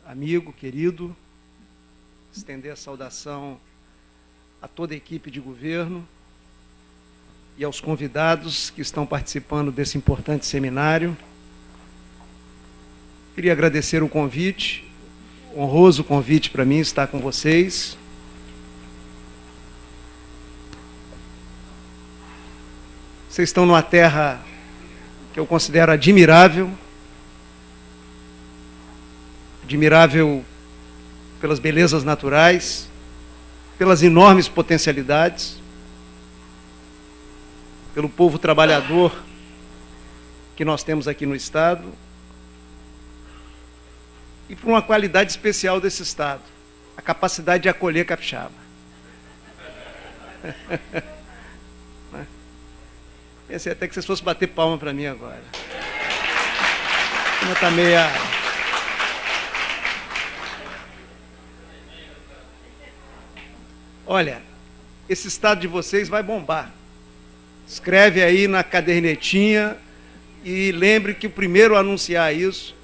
amigo, querido, estender a saudação a toda a equipe de governo e aos convidados que estão participando desse importante seminário. Queria agradecer o convite, honroso convite para mim estar com vocês. Vocês estão numa terra que eu considero admirável pelas belezas naturais, pelas enormes potencialidades, pelo povo trabalhador que nós temos aqui no Estado e por uma qualidade especial desse Estado, a capacidade de acolher capixaba. Pensei até que vocês fossem bater palma para mim agora. Ainda está meia... Olha, esse estado de vocês vai bombar. Escreve aí na cadernetinha e lembre que o primeiro a anunciar isso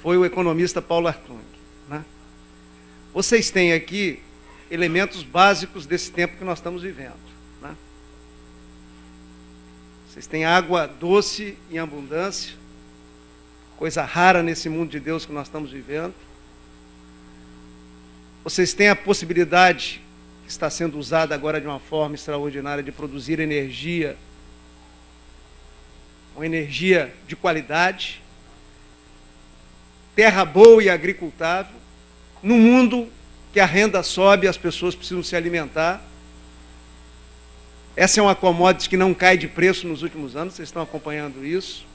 foi o economista Paulo Artung, né? Vocês têm aqui elementos básicos desse tempo que nós estamos vivendo, né? Vocês têm água doce em abundância, coisa rara nesse mundo de Deus que nós estamos vivendo. Vocês têm a possibilidade, que está sendo usada agora de uma forma extraordinária, de produzir energia, uma energia de qualidade, terra boa e agricultável, num mundo que a renda sobe e as pessoas precisam se alimentar. Essa é uma commodity que não cai de preço nos últimos anos, vocês estão acompanhando isso.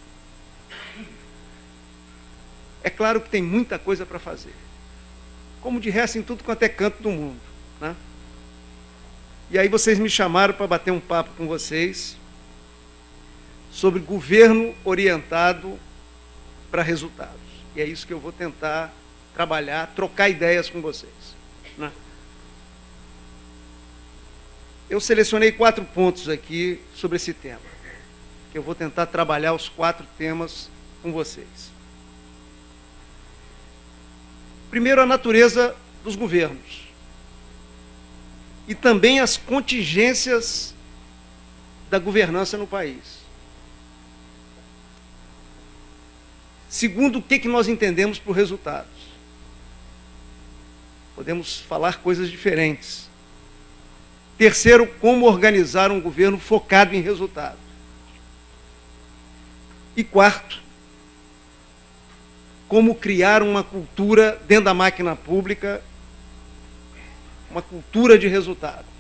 É claro que tem muita coisa para fazer, como de resto em tudo quanto é canto do mundo, né? E aí vocês me chamaram para bater um papo com vocês sobre governo orientado para resultados. E é isso que eu vou tentar trabalhar, trocar ideias com vocês, né? Eu selecionei 4 pontos aqui sobre esse tema, que eu vou tentar trabalhar os 4 temas com vocês. Primeiro, a natureza dos governos e também as contingências da governança no país. Segundo, o que nós entendemos por resultados. Podemos falar coisas diferentes. Terceiro, como organizar um governo focado em resultados. E quarto, como criar uma cultura dentro da máquina pública, uma cultura de resultados.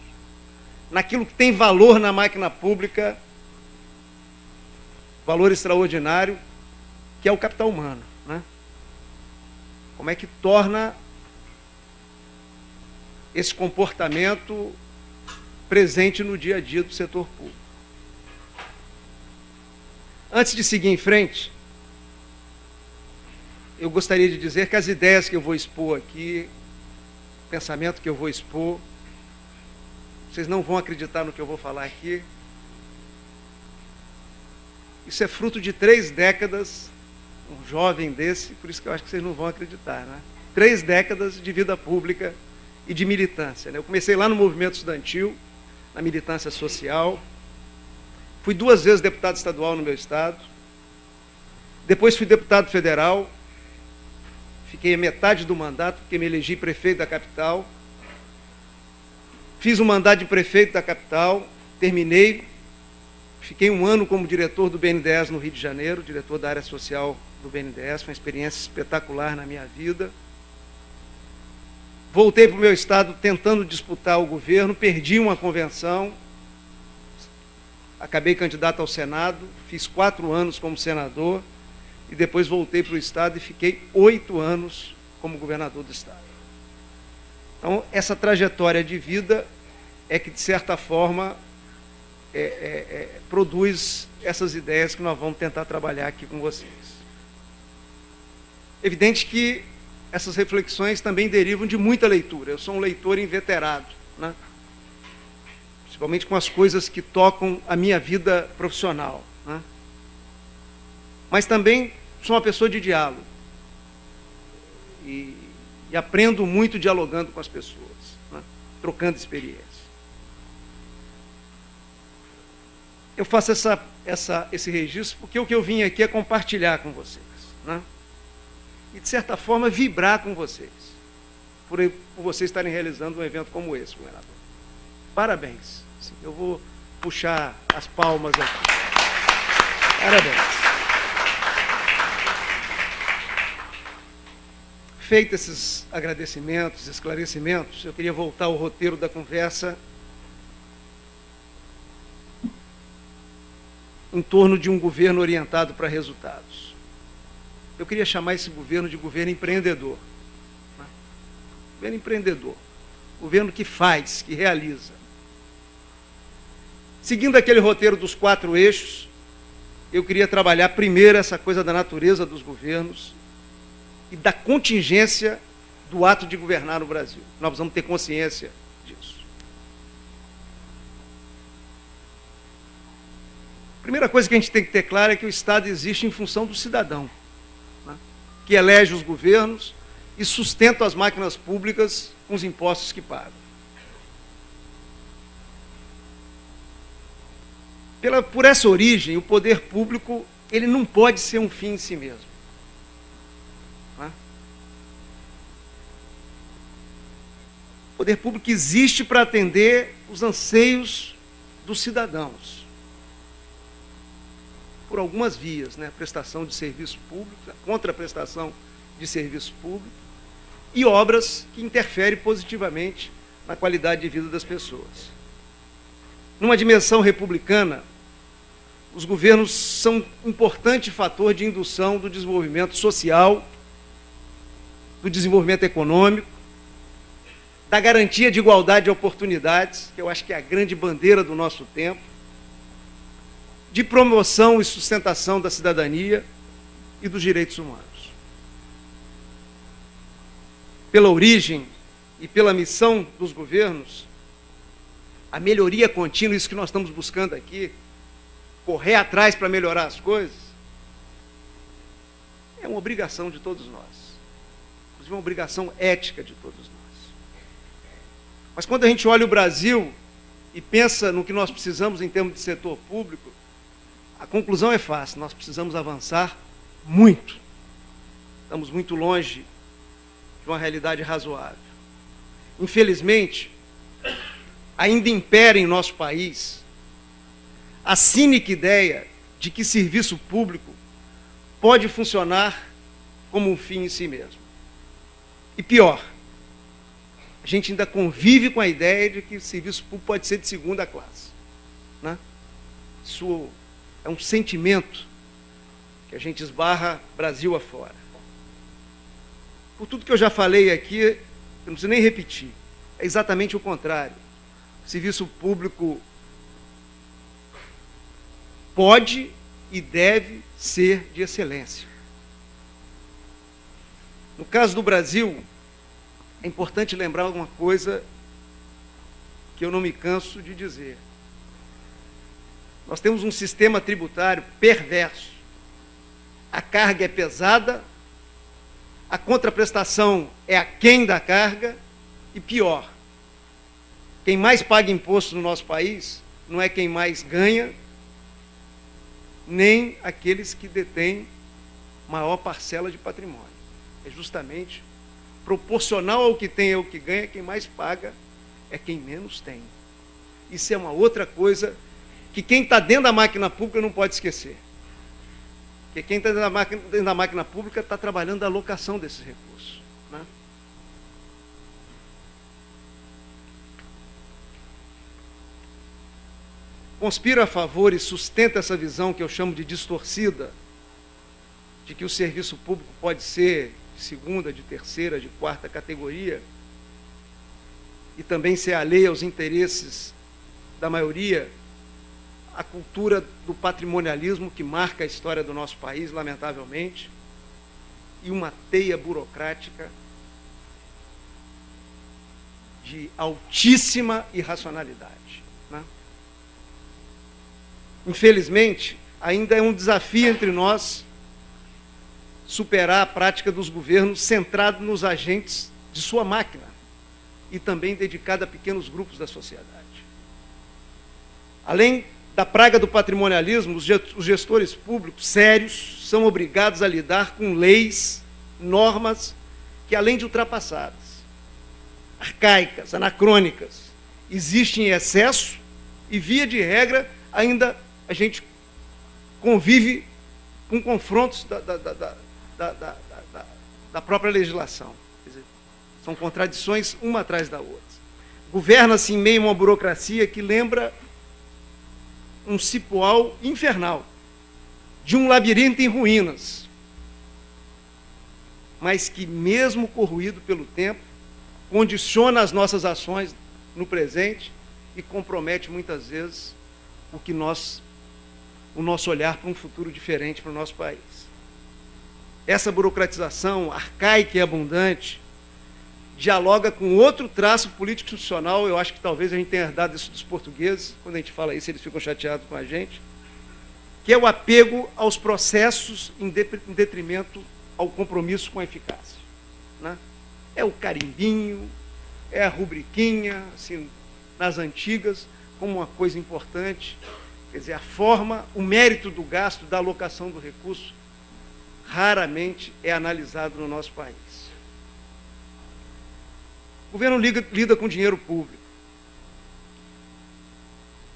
Naquilo que tem valor na máquina pública, valor extraordinário, que é o capital humano, né? Como é que torna esse comportamento presente no dia a dia do setor público. Antes de seguir em frente, eu gostaria de dizer que as ideias que eu vou expor aqui, o pensamento que eu vou expor, vocês não vão acreditar no que eu vou falar aqui. Isso é fruto de 3 décadas, um jovem desse, por isso que eu acho que vocês não vão acreditar, né? 3 décadas de vida pública e de militância, né? Eu comecei lá no movimento estudantil, na militância social, fui 2 vezes deputado estadual no meu estado, depois fui deputado federal, fiquei a metade do mandato, porque me elegi prefeito da capital, fiz o mandato de prefeito da capital, terminei, fiquei 1 ano como diretor do BNDES no Rio de Janeiro, diretor da área social do BNDES, foi uma experiência espetacular na minha vida. Voltei para o meu estado tentando disputar o governo, perdi uma convenção, acabei candidato ao Senado, fiz 4 anos como senador e depois voltei para o estado e fiquei 8 anos como governador do estado. Então, essa trajetória de vida é que, de certa forma, produz essas ideias que nós vamos tentar trabalhar aqui com vocês. Evidente que essas reflexões também derivam de muita leitura. Eu sou um leitor inveterado, né? Principalmente com as coisas que tocam a minha vida profissional, né? Mas também sou uma pessoa de diálogo. e aprendo muito dialogando com as pessoas, né? Trocando experiência. Eu faço esse registro porque o que eu vim aqui é compartilhar com vocês, né? E, de certa forma, vibrar com vocês, por vocês estarem realizando um evento como esse, governador. Parabéns. Eu vou puxar as palmas aqui. Parabéns. Feitos esses agradecimentos, esclarecimentos, eu queria voltar ao roteiro da conversa em torno de um governo orientado para resultados. Eu queria chamar esse governo de governo empreendedor. Né? Governo empreendedor. Governo que faz, que realiza. Seguindo aquele roteiro dos 4 eixos, eu queria trabalhar primeiro essa coisa da natureza dos governos e da contingência do ato de governar no Brasil. Nós precisamos ter consciência disso. A primeira coisa que a gente tem que ter claro é que o Estado existe em função do cidadão, né? Que elege os governos e sustenta as máquinas públicas com os impostos que pagam. Por essa origem, o poder público ele não pode ser um fim em si mesmo. Né? O poder público existe para atender os anseios dos cidadãos. Por algumas vias, né? Prestação de serviço público, contraprestação de serviço público e obras que interferem positivamente na qualidade de vida das pessoas. Numa dimensão republicana, os governos são um importante fator de indução do desenvolvimento social, do desenvolvimento econômico, da garantia de igualdade de oportunidades, que eu acho que é a grande bandeira do nosso tempo, de promoção e sustentação da cidadania e dos direitos humanos. Pela origem e pela missão dos governos, a melhoria contínua, isso que nós estamos buscando aqui, correr atrás para melhorar as coisas, é uma obrigação de todos nós. Inclusive uma obrigação ética de todos nós. Mas quando a gente olha o Brasil e pensa no que nós precisamos em termos de setor público, a conclusão é fácil, nós precisamos avançar muito. Estamos muito longe de uma realidade razoável. Infelizmente, ainda impera em nosso país a cínica ideia de que serviço público pode funcionar como um fim em si mesmo. E pior, a gente ainda convive com a ideia de que o serviço público pode ser de segunda classe. Né? Isso é um sentimento que a gente esbarra Brasil afora. Por tudo que eu já falei aqui, eu não preciso nem repetir, é exatamente o contrário. O serviço público pode e deve ser de excelência. No caso do Brasil, é importante lembrar uma coisa que eu não me canso de dizer. Nós temos um sistema tributário perverso. A carga é pesada, a contraprestação é aquém da carga e pior, quem mais paga imposto no nosso país não é quem mais ganha, nem aqueles que detêm maior parcela de patrimônio. É justamente proporcional ao que tem e ao que ganha, quem mais paga é quem menos tem. Isso é uma outra coisa que quem está dentro da máquina pública não pode esquecer. Porque quem está dentro da máquina pública está trabalhando a alocação desses recursos. Né? Conspira a favor e sustenta essa visão que eu chamo de distorcida, de que o serviço público pode ser de segunda, de terceira, de quarta categoria, e também ser alheio aos interesses da maioria, a cultura do patrimonialismo que marca a história do nosso país, lamentavelmente, e uma teia burocrática de altíssima irracionalidade. Né? Infelizmente, ainda é um desafio entre nós superar a prática dos governos centrado nos agentes de sua máquina e também dedicada a pequenos grupos da sociedade. Além da praga do patrimonialismo, os gestores públicos sérios são obrigados a lidar com leis, normas que, além de ultrapassadas, arcaicas, anacrônicas, existem em excesso e, via de regra, ainda a gente convive com confrontos da própria legislação. Quer dizer, são contradições uma atrás da outra. Governa-se em meio a uma burocracia que lembra um cipoal infernal, de um labirinto em ruínas, mas que, mesmo corroído pelo tempo, condiciona as nossas ações no presente e compromete, muitas vezes, o nosso olhar para um futuro diferente para o nosso país. Essa burocratização arcaica e abundante dialoga com outro traço político-institucional, eu acho que talvez a gente tenha herdado isso dos portugueses, quando a gente fala isso eles ficam chateados com a gente, que é o apego aos processos em detrimento ao compromisso com a eficácia. Né? É o carimbinho, é a rubriquinha, assim, nas antigas, como uma coisa importante. Quer dizer, a forma, o mérito do gasto, da alocação do recurso, raramente é analisado no nosso país. O governo lida com dinheiro público.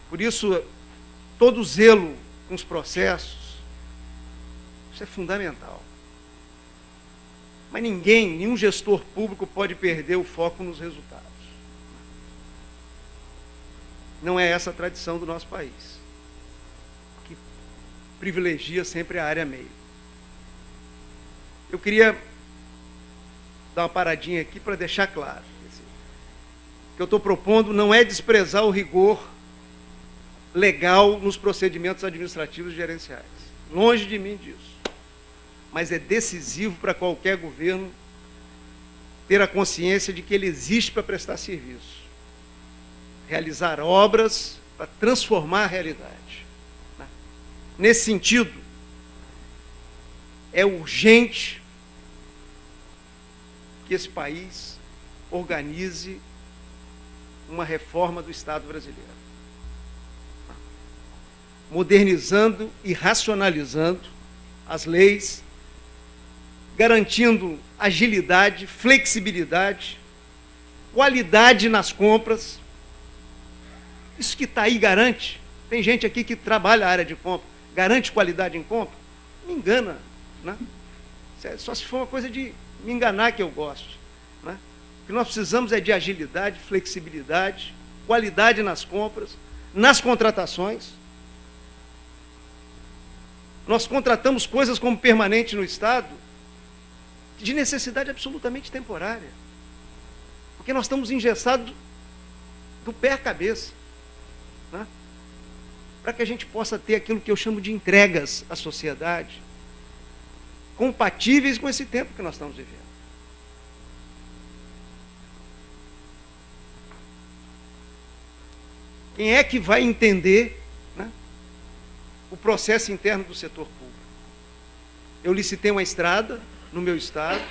Por isso, todo zelo com os processos, isso é fundamental. Mas nenhum gestor público pode perder o foco nos resultados. Não é essa a tradição do nosso país, que privilegia sempre a área meio. Eu queria dar uma paradinha aqui para deixar claro. O que eu estou propondo não é desprezar o rigor legal nos procedimentos administrativos e gerenciais. Longe de mim disso. Mas é decisivo para qualquer governo ter a consciência de que ele existe para prestar serviço. Realizar obras para transformar a realidade. Nesse sentido, é urgente que esse país organize uma reforma do Estado brasileiro, modernizando e racionalizando as leis, garantindo agilidade, flexibilidade, qualidade nas compras. Isso que está aí garante. Tem gente aqui que trabalha a área de compra, garante qualidade em compra? Me engana, né? Só se for uma coisa de me enganar que eu gosto, né? O que nós precisamos é de agilidade, flexibilidade, qualidade nas compras, nas contratações. Nós contratamos coisas como permanente no Estado de necessidade absolutamente temporária, porque nós estamos engessados do pé à cabeça, né? Para que a gente possa ter aquilo que eu chamo de entregas à sociedade, compatíveis com esse tempo que nós estamos vivendo. Quem é que vai entender, né, o processo interno do setor público? Eu licitei uma estrada no meu estado,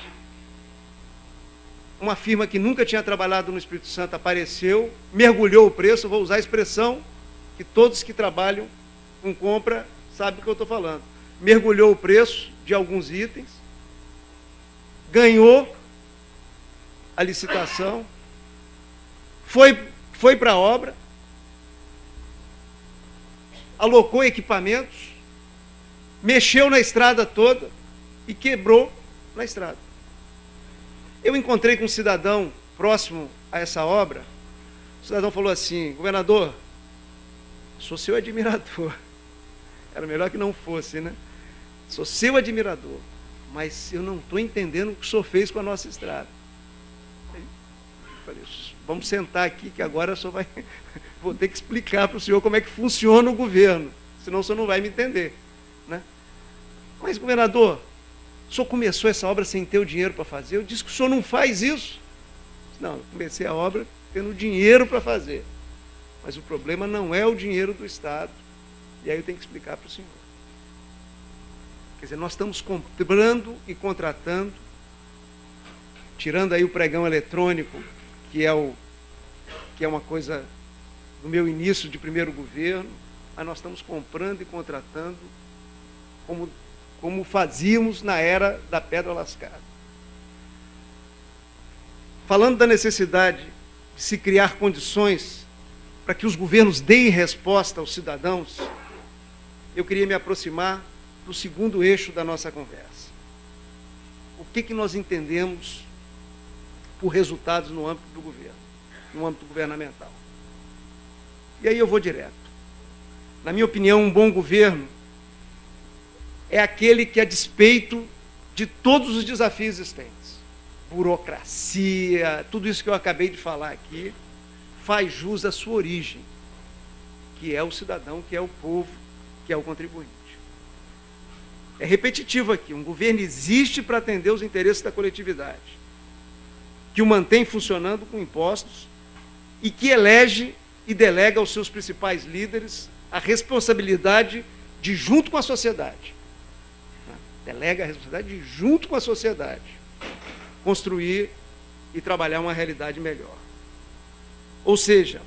uma firma que nunca tinha trabalhado no Espírito Santo apareceu, mergulhou o preço, vou usar a expressão que todos que trabalham com compra sabem do que eu estou falando. Mergulhou o preço de alguns itens, ganhou a licitação, foi para a obra, alocou equipamentos, mexeu na estrada toda e quebrou na estrada. Eu encontrei com um cidadão próximo a essa obra. O cidadão falou assim: governador, sou seu admirador. Era melhor que não fosse, né? Sou seu admirador, mas eu não estou entendendo o que o senhor fez com a nossa estrada. Aí, eu falei: vamos sentar aqui que agora o senhor vai... Vou ter que explicar para o senhor como é que funciona o governo, senão o senhor não vai me entender, né? Mas, governador, o senhor começou essa obra sem ter o dinheiro para fazer? Eu disse que o senhor não faz isso. Não, eu comecei a obra tendo dinheiro para fazer. Mas o problema não é o dinheiro do Estado. E aí eu tenho que explicar para o senhor. Quer dizer, nós estamos comprando e contratando, tirando aí o pregão eletrônico, que é uma coisa do meu início de primeiro governo, mas nós estamos comprando e contratando como fazíamos na era da pedra lascada. Falando da necessidade de se criar condições para que os governos deem resposta aos cidadãos, eu queria me aproximar do segundo eixo da nossa conversa. O que nós entendemos por resultados no âmbito do governo, no âmbito governamental? E aí eu vou direto. Na minha opinião, um bom governo é aquele que, a despeito de todos os desafios existentes, burocracia, tudo isso que eu acabei de falar aqui, faz jus à sua origem, que é o cidadão, que é o povo, que é o contribuinte. É repetitivo aqui, um governo existe para atender os interesses da coletividade, que o mantém funcionando com impostos e que elege e delega aos seus principais líderes a responsabilidade de, junto com a sociedade, delega a responsabilidade de, junto com a sociedade, construir e trabalhar uma realidade melhor. Ou seja,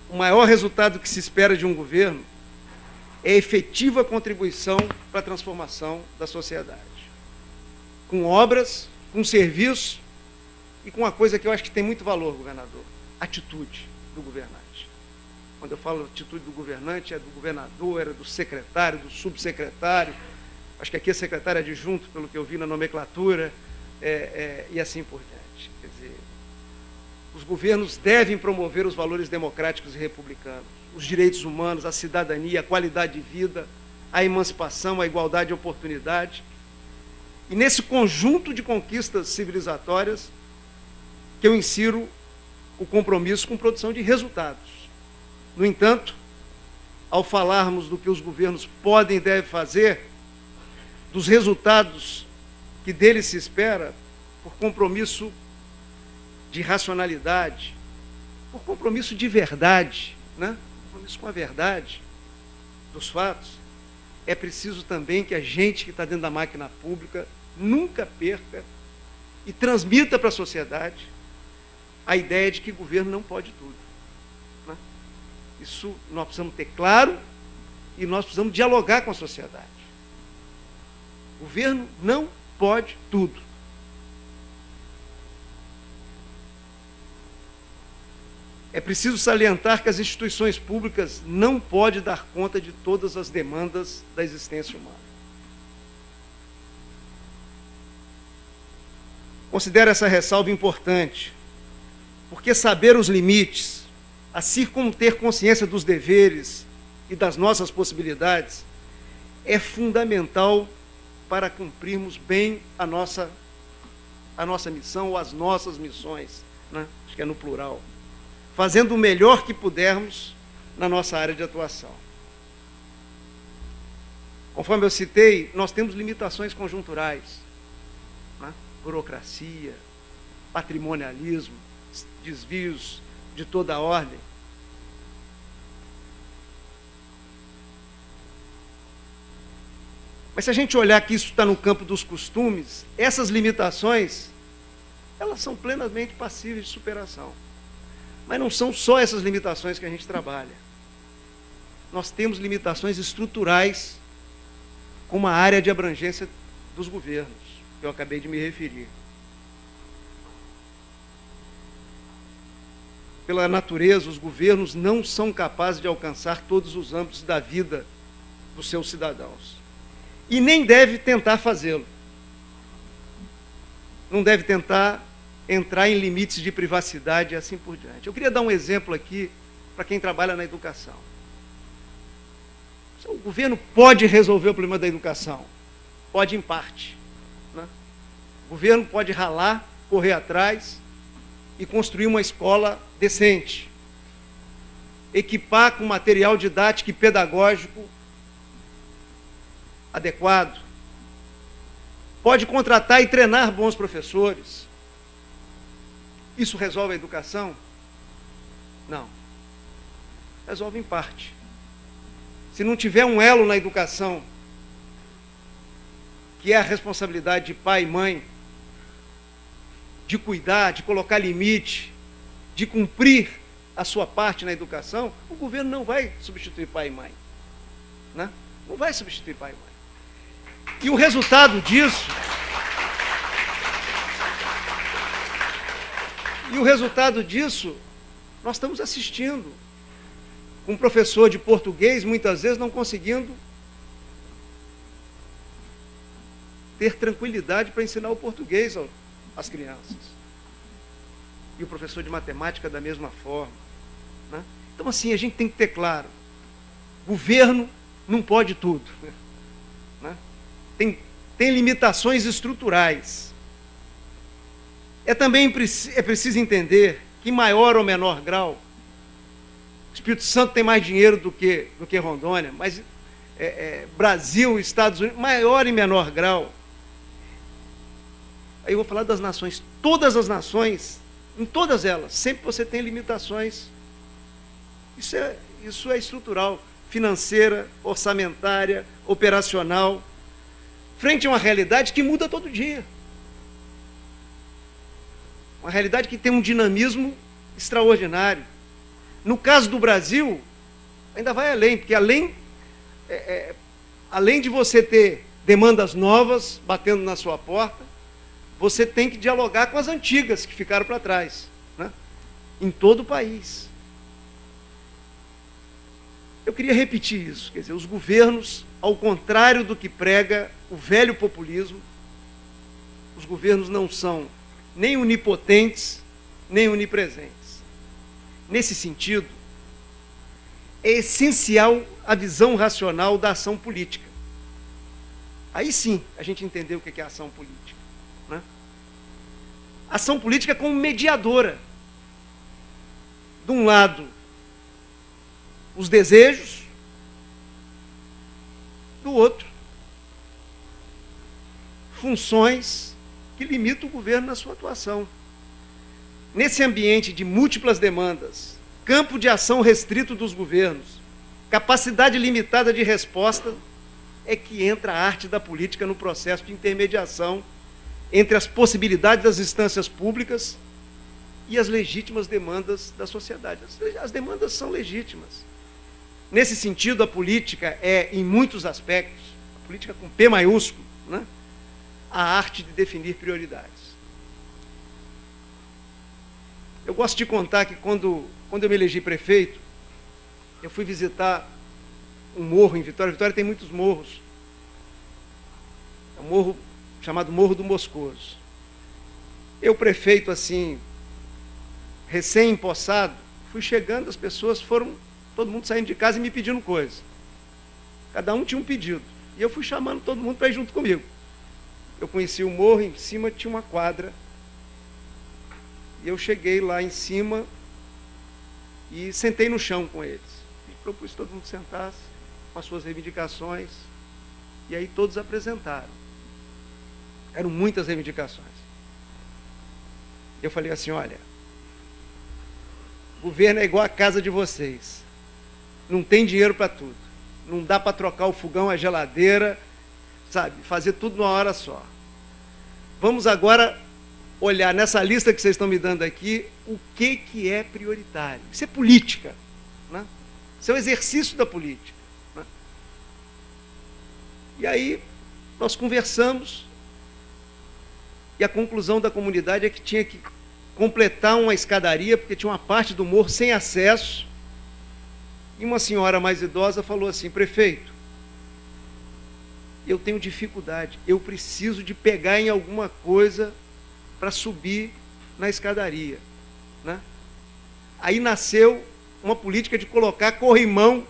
o maior resultado que se espera de um governo é a efetiva contribuição para a transformação da sociedade, com obras, com serviços e com uma coisa que eu acho que tem muito valor, governador: atitude do governante. Quando eu falo atitude do governante, é do governador, é do secretário, do subsecretário, acho que aqui é secretário adjunto, pelo que eu vi na nomenclatura, e assim por diante. Quer dizer, os governos devem promover os valores democráticos e republicanos, os direitos humanos, a cidadania, a qualidade de vida, a emancipação, a igualdade de oportunidade. E nesse conjunto de conquistas civilizatórias que eu insiro o compromisso com produção de resultados. No entanto, ao falarmos do que os governos podem e devem fazer, dos resultados que deles se espera, por compromisso de racionalidade, por compromisso de verdade, né? Compromisso com a verdade dos fatos, é preciso também que a gente que está dentro da máquina pública nunca perca e transmita para a sociedade a ideia de que o governo não pode tudo, né? Isso nós precisamos ter claro e nós precisamos dialogar com a sociedade. O governo não pode tudo. É preciso salientar que as instituições públicas não podem dar conta de todas as demandas da existência humana. Considero essa ressalva importante, porque saber os limites, assim como ter consciência dos deveres e das nossas possibilidades, é fundamental para cumprirmos bem a nossa missão, ou as nossas missões, né? Acho que é no plural, fazendo o melhor que pudermos na nossa área de atuação. Conforme eu citei, nós temos limitações conjunturais, né? Burocracia, patrimonialismo, desvios de toda a ordem. Mas se a gente olhar que isso está no campo dos costumes, essas limitações, elas são plenamente passíveis de superação. Mas não são só essas limitações que a gente trabalha. Nós temos limitações estruturais, como a área de abrangência dos governos, que eu acabei de me referir. Pela natureza, os governos não são capazes de alcançar todos os âmbitos da vida dos seus cidadãos. E nem deve tentar fazê-lo. Não deve tentar entrar em limites de privacidade e assim por diante. Eu queria dar um exemplo aqui para quem trabalha na educação. O governo pode resolver o problema da educação, pode em parte, né? O governo pode ralar, correr atrás e construir uma escola decente, equipar com material didático e pedagógico adequado, pode contratar e treinar bons professores. Isso resolve a educação? Não. Resolve em parte. Se não tiver um elo na educação que é a responsabilidade de pai e mãe, de cuidar, de colocar limite, de cumprir a sua parte na educação, o governo não vai substituir pai e mãe. Né? Não vai substituir pai e mãe. E o resultado disso... nós estamos assistindo. Um professor de português, muitas vezes, não conseguindo ter tranquilidade para ensinar o português às crianças. E o professor de matemática da mesma forma. Né? Então, assim, a gente tem que ter claro, governo não pode tudo. Né? Tem limitações estruturais. Também é preciso entender que, em maior ou menor grau, o Espírito Santo tem mais dinheiro do que Rondônia, mas Brasil, Estados Unidos, maior e menor grau. Aí eu vou falar das nações. Todas as nações, em todas elas, sempre você tem limitações. Isso é estrutural, financeira, orçamentária, operacional, frente a uma realidade que muda todo dia. Uma realidade que tem um dinamismo extraordinário. No caso do Brasil, ainda vai além, porque além de você ter demandas novas batendo na sua porta, você tem que dialogar com as antigas que ficaram para trás, né? Em todo o país. Eu queria repetir isso, quer dizer, os governos, ao contrário do que prega o velho populismo, os governos não são nem onipotentes, nem onipresentes. Nesse sentido, é essencial a visão racional da ação política. Aí sim, a gente entendeu o que é ação política. Né? Ação política como mediadora. De um lado, os desejos, do outro, funções que limitam o governo na sua atuação. Nesse ambiente de múltiplas demandas, campo de ação restrito dos governos, capacidade limitada de resposta, é que entra a arte da política no processo de intermediação entre as possibilidades das instâncias públicas e as legítimas demandas da sociedade. As demandas são legítimas. Nesse sentido, a política é, em muitos aspectos, a política com P maiúsculo, né, a arte de definir prioridades. Eu gosto de contar que quando eu me elegi prefeito, eu fui visitar um morro em Vitória. Vitória tem muitos morros. É um morro chamado Morro do Moscoso. Eu, prefeito, assim, recém-empossado, fui chegando, as pessoas foram, todo mundo saindo de casa e me pedindo coisa. Cada um tinha um pedido. E eu fui chamando todo mundo para ir junto comigo. Eu conheci o morro, em cima tinha uma quadra. E eu cheguei lá em cima e sentei no chão com eles. E propus que todo mundo sentasse com as suas reivindicações. E aí todos apresentaram. Eram muitas reivindicações. Eu falei assim, olha, o governo é igual a casa de vocês. Não tem dinheiro para tudo. Não dá para trocar o fogão, a geladeira, sabe? Fazer tudo numa hora só. Vamos agora olhar nessa lista que vocês estão me dando aqui, o que é prioritário. Isso é política. Né? Isso é um exercício da política. Né? E aí, nós conversamos, e a conclusão da comunidade é que tinha que completar uma escadaria, porque tinha uma parte do morro sem acesso, e uma senhora mais idosa falou assim, prefeito, eu tenho dificuldade, eu preciso de pegar em alguma coisa para subir na escadaria. Né? Aí nasceu uma política de colocar corrimão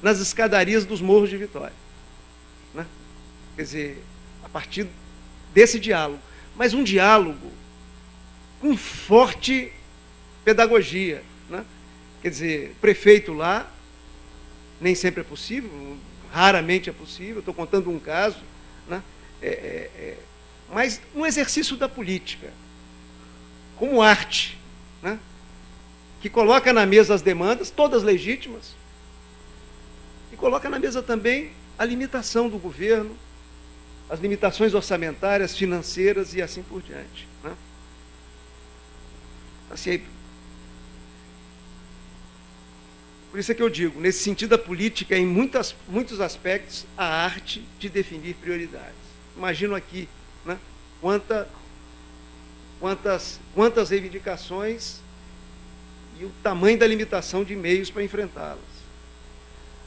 nas escadarias dos morros de Vitória. Né? Quer dizer, a partir desse diálogo. Mas um diálogo com forte pedagogia. Né? Quer dizer, prefeito lá, nem sempre é possível, raramente é possível, estou contando um caso, né? Mas um exercício da política, como arte, né? Que coloca na mesa as demandas, todas legítimas, e coloca na mesa também a limitação do governo, as limitações orçamentárias, financeiras e assim por diante, né? Assim, por isso é que eu digo, nesse sentido, a política é, em muitos aspectos, a arte de definir prioridades. Imagino aqui, né, quantas reivindicações e o tamanho da limitação de meios para enfrentá-las.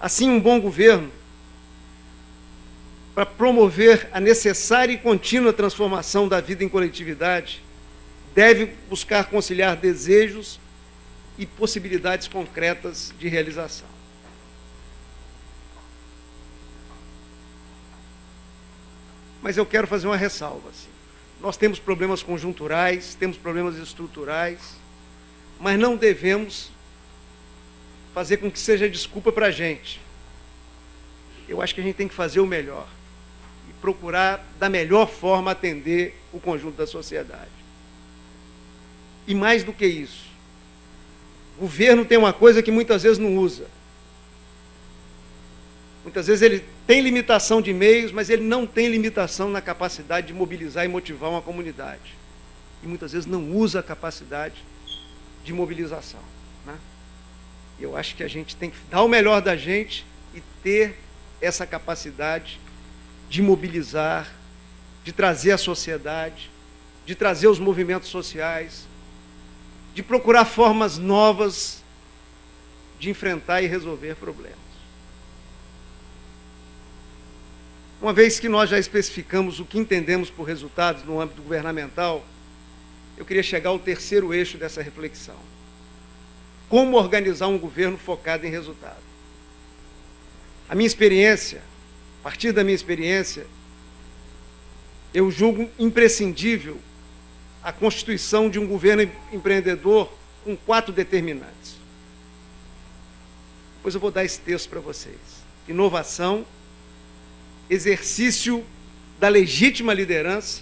Assim, um bom governo, para promover a necessária e contínua transformação da vida em coletividade, deve buscar conciliar desejos e possibilidades concretas de realização. Mas eu quero fazer uma ressalva. Assim. Nós temos problemas conjunturais, temos problemas estruturais, mas não devemos fazer com que seja desculpa para a gente. Eu acho que a gente tem que fazer o melhor e procurar, da melhor forma, atender o conjunto da sociedade. E mais do que isso, o governo tem uma coisa que muitas vezes não usa. Muitas vezes ele tem limitação de meios, mas ele não tem limitação na capacidade de mobilizar e motivar uma comunidade. E muitas vezes não usa a capacidade de mobilização, né? Eu acho que a gente tem que dar o melhor da gente e ter essa capacidade de mobilizar, de trazer a sociedade, de trazer os movimentos sociais, de procurar formas novas de enfrentar e resolver problemas. Uma vez que nós já especificamos o que entendemos por resultados no âmbito governamental, eu queria chegar ao terceiro eixo dessa reflexão. Como organizar um governo focado em resultado? A minha experiência, a partir da minha experiência, eu julgo imprescindível a constituição de um governo empreendedor com 4 determinantes. Depois eu vou dar esse texto para vocês. Inovação, exercício da legítima liderança,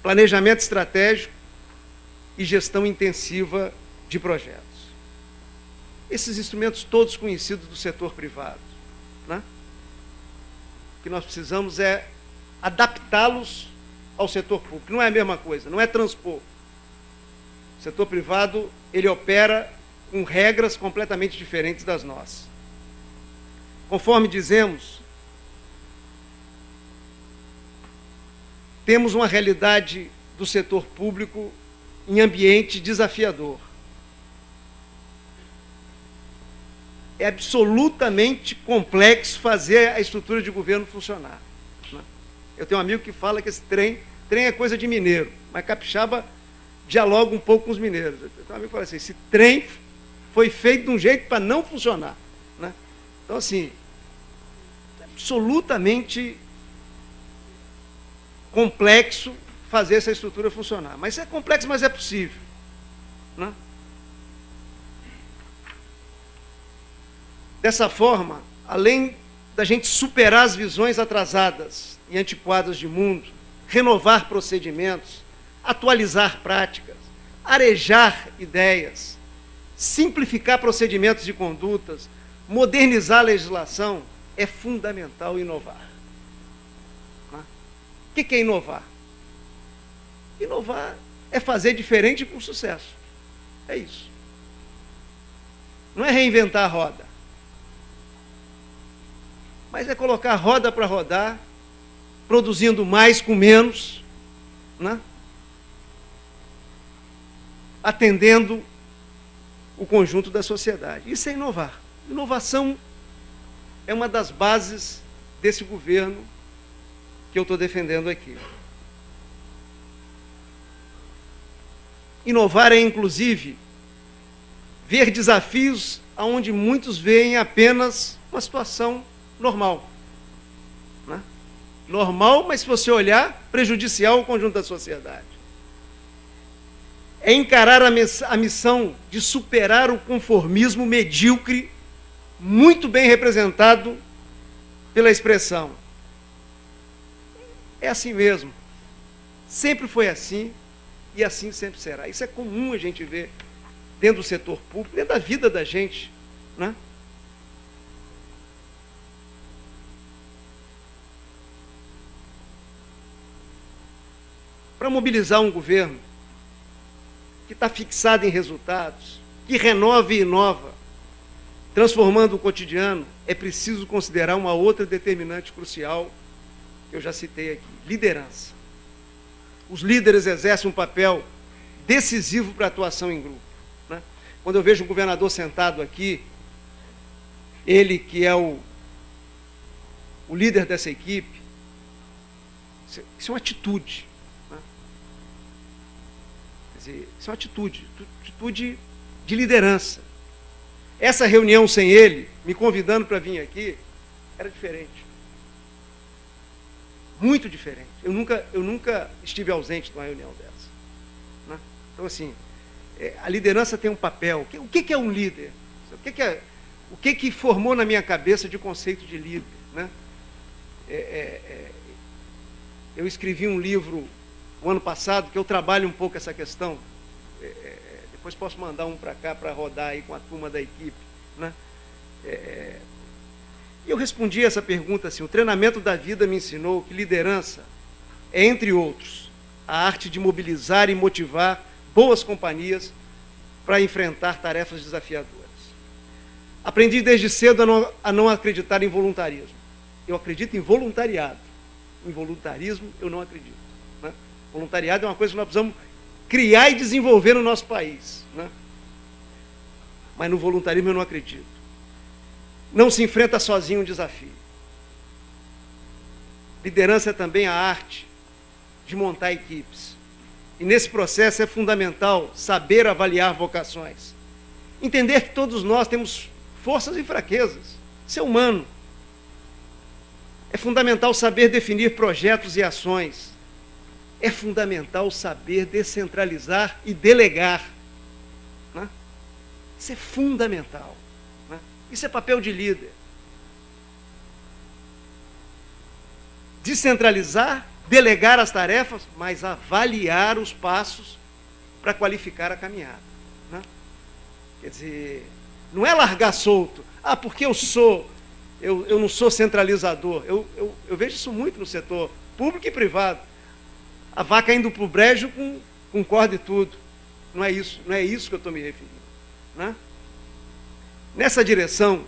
planejamento estratégico e gestão intensiva de projetos. Esses instrumentos todos conhecidos do setor privado, né? O que nós precisamos é adaptá-los ao setor público. Não é a mesma coisa, não é transpor. O setor privado, ele opera com regras completamente diferentes das nossas. Conforme dizemos, temos uma realidade do setor público em ambiente desafiador. É absolutamente complexo fazer a estrutura de governo funcionar, né? Eu tenho um amigo que fala que esse trem é coisa de mineiro, mas capixaba dialoga um pouco com os mineiros. Eu tenho um amigo que fala assim, esse trem foi feito de um jeito para não funcionar, né? Então, assim, é absolutamente complexo fazer essa estrutura funcionar. Mas é complexo, mas é possível, né? Dessa forma, além da gente superar as visões atrasadas e antiquadas de mundo, renovar procedimentos, atualizar práticas, arejar ideias, simplificar procedimentos e condutas, modernizar a legislação, é fundamental inovar. O que é inovar? Inovar é fazer diferente com sucesso. É isso. Não é reinventar a roda. Mas é colocar a roda para rodar, produzindo mais com menos, né? Atendendo o conjunto da sociedade. Isso é inovar. Inovação é uma das bases desse governo que eu estou defendendo aqui. Inovar é, inclusive, ver desafios onde muitos veem apenas uma situação normal, né? Normal, mas se você olhar, prejudicial ao conjunto da sociedade. É encarar a missão de superar o conformismo medíocre, muito bem representado pela expressão é assim mesmo, sempre foi assim e assim sempre será. Isso é comum a gente ver dentro do setor público, dentro da vida da gente, né? para mobilizar um governo que está fixado em resultados, que renova e inova, transformando o cotidiano, é preciso considerar uma outra determinante crucial, que eu já citei aqui: liderança. Os líderes exercem um papel decisivo para a atuação em grupo, né? Quando eu vejo o governador sentado aqui, ele que é o líder dessa equipe, isso é uma atitude, né? Quer dizer, isso é uma atitude de liderança. Essa reunião sem ele, me convidando para vir aqui, era diferente. Muito diferente. Eu nunca estive ausente de uma reunião dessa, né? Então, assim, a liderança tem um papel. O que é um líder? O que formou na minha cabeça de conceito de líder, né? Eu escrevi um livro o ano passado que eu trabalho um pouco essa questão. Depois posso mandar um para cá para rodar aí com a turma da equipe, né? E eu respondi essa pergunta assim: o treinamento da vida me ensinou que liderança é, entre outros, a arte de mobilizar e motivar boas companhias para enfrentar tarefas desafiadoras. Aprendi desde cedo a não acreditar em voluntarismo. Eu acredito em voluntariado. Em voluntarismo eu não acredito, né? Voluntariado é uma coisa que nós precisamos criar e desenvolver no nosso país, né? Mas no voluntarismo eu não acredito. Não se enfrenta sozinho um desafio. Liderança é também a arte de montar equipes. E nesse processo é fundamental saber avaliar vocações. Entender que todos nós temos forças e fraquezas. Isso é humano. É fundamental saber definir projetos e ações. É fundamental saber descentralizar e delegar, né? Isso é fundamental, né? Isso é papel de líder. Descentralizar, delegar as tarefas, mas avaliar os passos para qualificar a caminhada, né? Quer dizer, não é largar solto. Ah, porque eu não sou centralizador. Eu vejo isso muito no setor público e privado. A vaca indo para o brejo com corda e tudo. Não é isso que eu estou me referindo, né? Nessa direção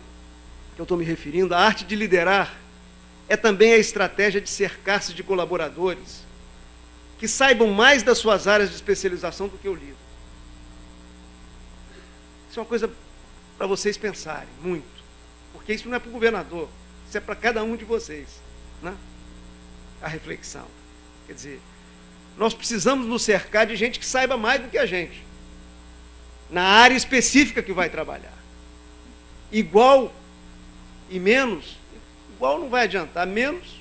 que eu estou me referindo, a arte de liderar é também a estratégia de cercar-se de colaboradores que saibam mais das suas áreas de especialização do que o líder. Isso é uma coisa para vocês pensarem muito, porque isso não é para o governador, isso é para cada um de vocês, né? A reflexão. Quer dizer, nós precisamos nos cercar de gente que saiba mais do que a gente, na área específica que vai trabalhar. Igual e menos, igual não vai adiantar, menos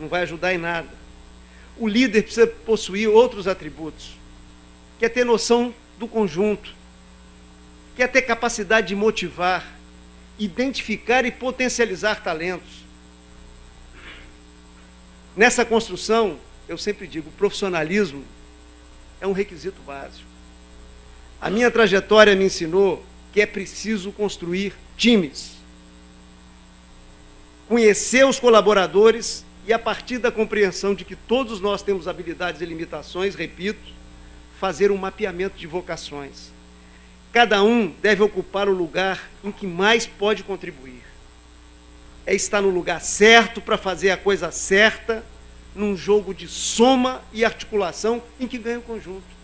não vai ajudar em nada. O líder precisa possuir outros atributos, quer ter noção do conjunto, quer ter capacidade de motivar, identificar e potencializar talentos. Nessa construção, eu sempre digo, o profissionalismo é um requisito básico. A minha trajetória me ensinou que é preciso construir times, conhecer os colaboradores e, a partir da compreensão de que todos nós temos habilidades e limitações, repito, fazer um mapeamento de vocações. Cada um deve ocupar o lugar em que mais pode contribuir. É estar no lugar certo para fazer a coisa certa, num jogo de soma e articulação em que ganha o conjunto.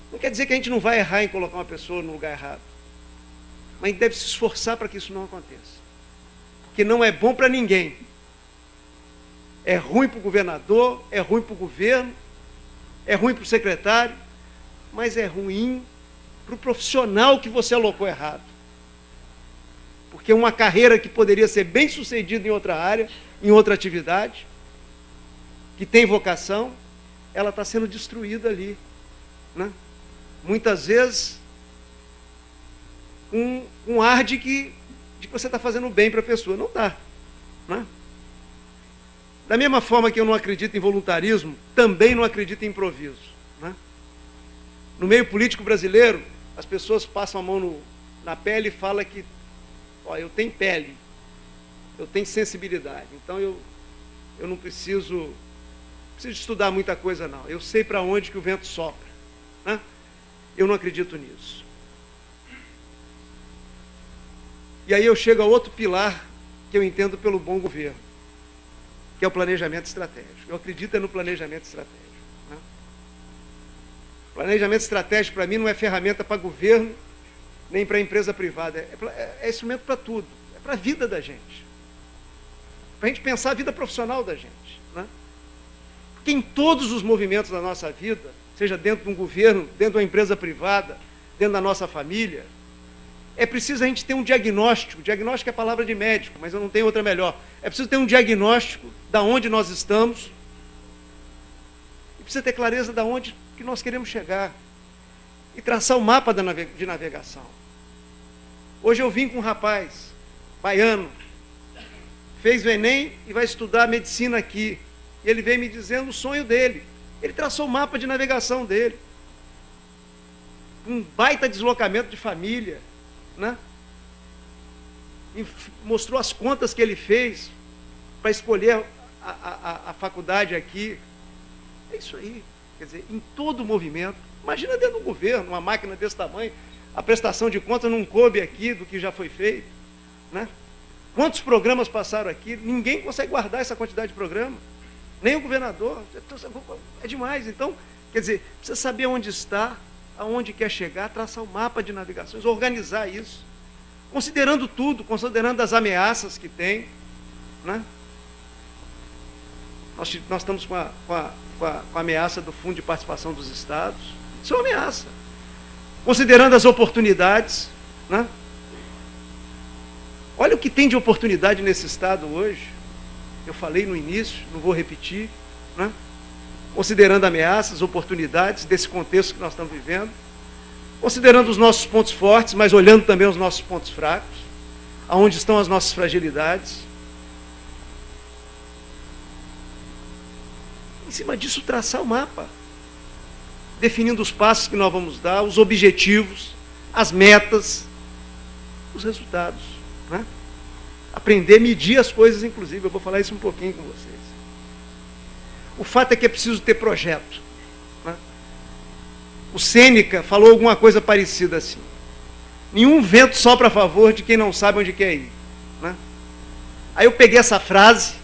Não quer dizer que a gente não vai errar em colocar uma pessoa no lugar errado, mas a gente deve se esforçar para que isso não aconteça, porque não é bom para ninguém. É ruim para o governador, é ruim para o governo, é ruim para o secretário, mas é ruim para o profissional que você alocou errado. Porque uma carreira que poderia ser bem sucedida em outra área, em outra atividade, que tem vocação, ela está sendo destruída ali, né? Muitas vezes com um ar de que você está fazendo bem para a pessoa. Não está, né? Da mesma forma que eu não acredito em voluntarismo, também não acredito em improviso, né? No meio político brasileiro, as pessoas passam a mão na pele e falam que, ó, eu tenho pele, eu tenho sensibilidade, então eu eu não preciso estudar muita coisa, não. Eu sei para onde que o vento sopra, né? Eu não acredito nisso. E aí eu chego a outro pilar que eu entendo pelo bom governo, que é o planejamento estratégico. Eu acredito no planejamento estratégico, né? Planejamento estratégico, para mim, não é ferramenta para governo, nem para empresa privada. É instrumento para tudo. É para a vida da gente. Para a gente pensar a vida profissional da gente, né? Porque em todos os movimentos da nossa vida, seja dentro de um governo, dentro de uma empresa privada, dentro da nossa família, é preciso a gente ter um diagnóstico. Diagnóstico é a palavra de médico, mas eu não tenho outra melhor. É preciso ter um diagnóstico de onde nós estamos e precisa ter clareza de onde que nós queremos chegar e traçar o mapa de navegação. Hoje eu vim com um rapaz baiano, fez o Enem e vai estudar medicina aqui. E ele veio me dizendo o sonho dele. Ele traçou o mapa de navegação dele. Um baita deslocamento de família, né? E mostrou as contas que ele fez para escolher a faculdade aqui. É isso aí. Quer dizer, em todo movimento, imagina dentro do governo, uma máquina desse tamanho, a prestação de contas não coube aqui do que já foi feito, né? Quantos programas passaram aqui? Ninguém consegue guardar essa quantidade de programa, nem o governador. É demais. Então, quer dizer, precisa saber onde está, aonde quer chegar, traçar um mapa de navegações, organizar isso, considerando tudo, considerando as ameaças que tem, né? Nós estamos com a ameaça do Fundo de Participação dos Estados. Isso é uma ameaça. Considerando as oportunidades, né? Olha o que tem de oportunidade nesse Estado hoje. Eu falei no início, não vou repetir, né? Considerando ameaças, oportunidades desse contexto que nós estamos vivendo, considerando os nossos pontos fortes, mas olhando também os nossos pontos fracos, aonde estão as nossas fragilidades. Em cima disso, traçar o mapa, definindo os passos que nós vamos dar, os objetivos, as metas, os resultados, né? Aprender a medir as coisas, inclusive. Eu vou falar isso um pouquinho com vocês. O fato é que é preciso ter projeto, né? O Sêneca falou alguma coisa parecida assim: nenhum vento sopra a favor de quem não sabe onde quer ir, né? Aí eu peguei essa frase,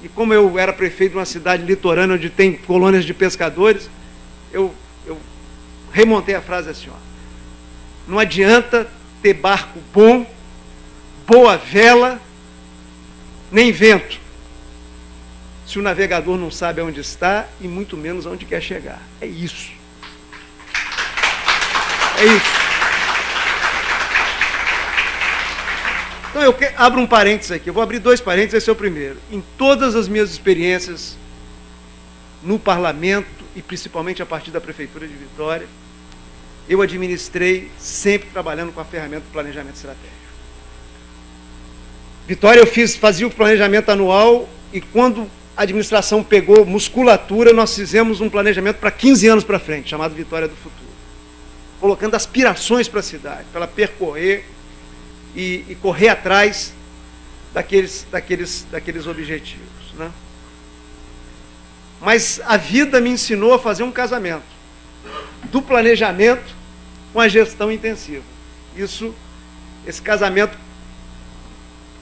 e como eu era prefeito de uma cidade litorânea onde tem colônias de pescadores, eu remontei a frase assim, ó: não adianta ter barco bom, boa vela, nem vento, se o navegador não sabe onde está e muito menos onde quer chegar. É isso. É isso. Então eu abro um parênteses aqui. Eu vou abrir dois parênteses, esse é o primeiro. Em todas as minhas experiências no parlamento, e principalmente a partir da Prefeitura de Vitória, eu administrei sempre trabalhando com a ferramenta do planejamento estratégico. Vitória, eu fazia o planejamento anual, e quando a administração pegou musculatura, nós fizemos um planejamento para 15 anos para frente, chamado Vitória do Futuro, colocando aspirações para a cidade, para ela percorrer e correr atrás daqueles objetivos, né? Mas a vida me ensinou a fazer um casamento do planejamento com a gestão intensiva. Esse casamento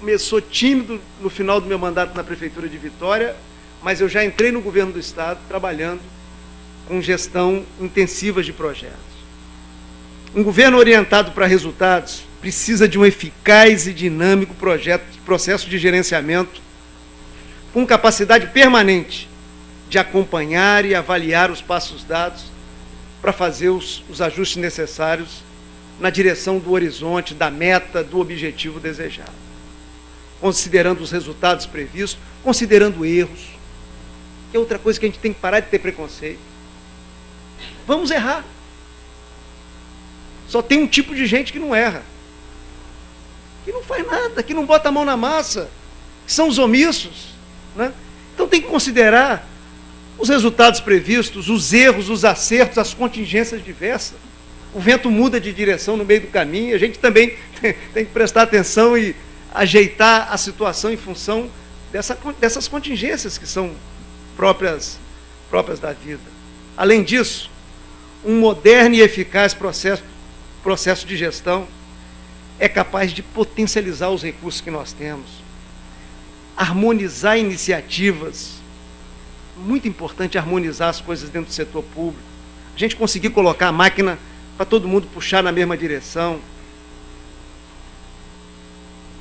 começou tímido no final do meu mandato na Prefeitura de Vitória, mas eu já entrei no governo do Estado trabalhando com gestão intensiva de projetos. Um governo orientado para resultados precisa de um eficaz e dinâmico processo de gerenciamento com capacidade permanente de acompanhar e avaliar os passos dados para fazer os ajustes necessários na direção do horizonte, da meta, do objetivo desejado, considerando os resultados previstos, considerando erros, que é outra coisa que a gente tem que parar de ter preconceito. Vamos errar. Só tem um tipo de gente que não erra, que não faz nada, que não bota a mão na massa, que são os omissos, né? Então tem que considerar os resultados previstos, os erros, os acertos, as contingências diversas. O vento muda de direção no meio do caminho, a gente também tem que prestar atenção e ajeitar a situação em função dessas contingências que são próprias da vida. Além disso, um moderno e eficaz processo de gestão é capaz de potencializar os recursos que nós temos, harmonizar iniciativas. Muito importante harmonizar as coisas dentro do setor público, a gente conseguir colocar a máquina para todo mundo puxar na mesma direção,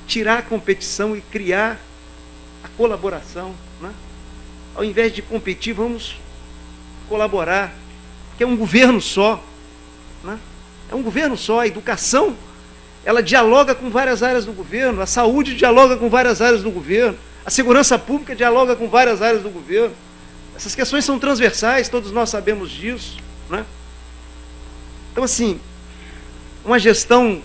tirar a competição e criar a colaboração, né? Ao invés de competir, vamos colaborar, que é um governo só, né? É um governo só. A educação, ela dialoga com várias áreas do governo, a saúde dialoga com várias áreas do governo, a segurança pública dialoga com várias áreas do governo. Essas questões são transversais, todos nós sabemos disso, né? Então, assim, uma gestão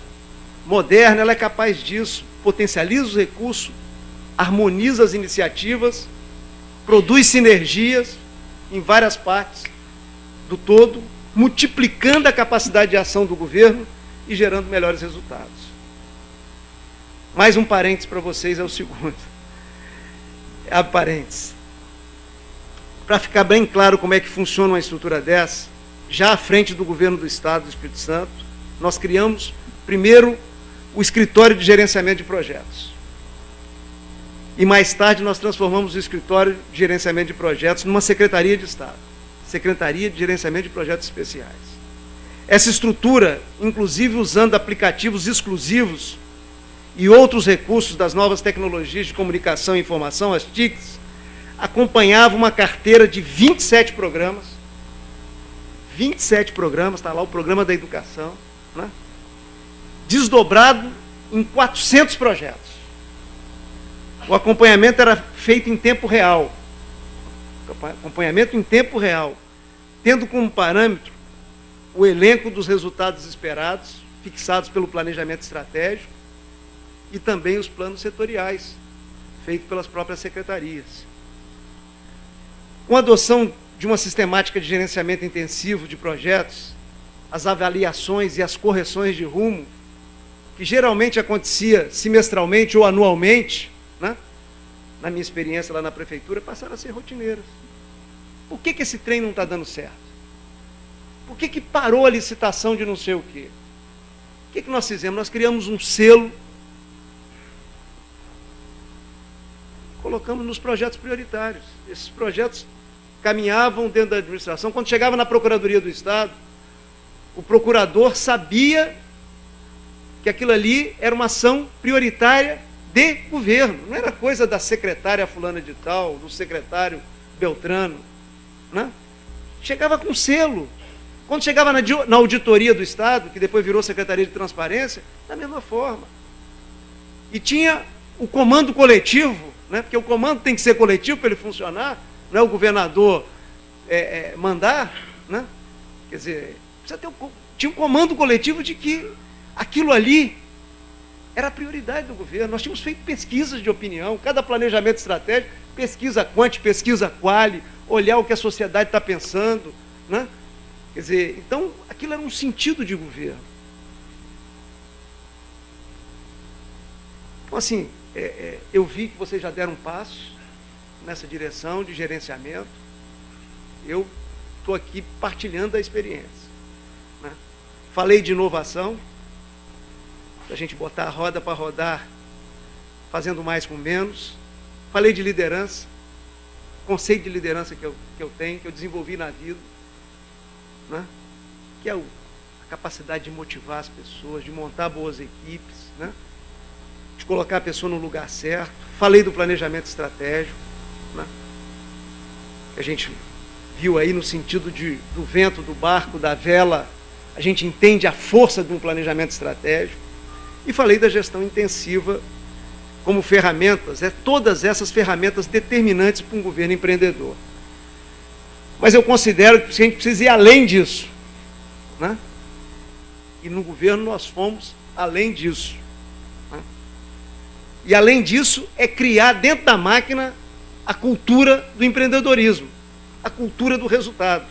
moderna, ela é capaz disso, potencializa os recursos, harmoniza as iniciativas, produz sinergias em várias partes do todo, multiplicando a capacidade de ação do governo e gerando melhores resultados. Mais um parênteses para vocês, é o segundo. Abre parênteses. Para ficar bem claro como é que funciona uma estrutura dessa, já à frente do governo do Estado do Espírito Santo, nós criamos, primeiro, o Escritório de Gerenciamento de Projetos. E mais tarde nós transformamos o Escritório de Gerenciamento de Projetos numa Secretaria de Estado, Secretaria de Gerenciamento de Projetos Especiais. Essa estrutura, inclusive usando aplicativos exclusivos e outros recursos das novas tecnologias de comunicação e informação, as TICs, acompanhava uma carteira de 27 programas. 27 programas, está lá o Programa da Educação, né? Desdobrado em 400 projetos. O acompanhamento era feito em tempo real. Acompanhamento em tempo real, tendo como parâmetro o elenco dos resultados esperados, fixados pelo planejamento estratégico, e também os planos setoriais, feitos pelas próprias secretarias. Com a adoção de uma sistemática de gerenciamento intensivo de projetos, as avaliações e as correções de rumo, que geralmente acontecia semestralmente ou anualmente, né? Na minha experiência lá na prefeitura, passaram a ser rotineiras. Por que esse trem não está dando certo? Por que parou a licitação de não sei o quê? O que nós fizemos? Nós criamos um selo, colocamos nos projetos prioritários. Esses projetos caminhavam dentro da administração. Quando chegava na Procuradoria do Estado, o procurador sabia que aquilo ali era uma ação prioritária de governo, não era coisa da secretária fulana de tal, do secretário Beltrano, né? Chegava com selo. Quando chegava na auditoria do Estado, que depois virou Secretaria de Transparência, da mesma forma. E tinha o comando coletivo, né? Porque o comando tem que ser coletivo para ele funcionar, não é o governador mandar, né? Quer dizer, tinha um comando coletivo de que aquilo ali era a prioridade do governo. Nós tínhamos feito pesquisas de opinião, cada planejamento estratégico, pesquisa quanti, pesquisa quali, olhar o que a sociedade está pensando, né? Quer dizer, então, aquilo era um sentido de governo. Então, assim, eu vi que vocês já deram um passo nessa direção de gerenciamento. Eu estou aqui partilhando a experiência, né? Falei de inovação, a gente botar a roda para rodar, fazendo mais com menos. Falei de liderança, conceito de liderança que eu tenho, que eu desenvolvi na vida, né? Que é a capacidade de motivar as pessoas, de montar boas equipes, né? De colocar a pessoa no lugar certo. Falei do planejamento estratégico, né? Que a gente viu aí no sentido do vento, do barco, da vela, a gente entende a força de um planejamento estratégico. E falei da gestão intensiva como ferramentas, todas essas ferramentas determinantes para um governo empreendedor. Mas eu considero que a gente precisa ir além disso, né? E no governo nós fomos além disso, né? E além disso é criar dentro da máquina a cultura do empreendedorismo, a cultura do resultado.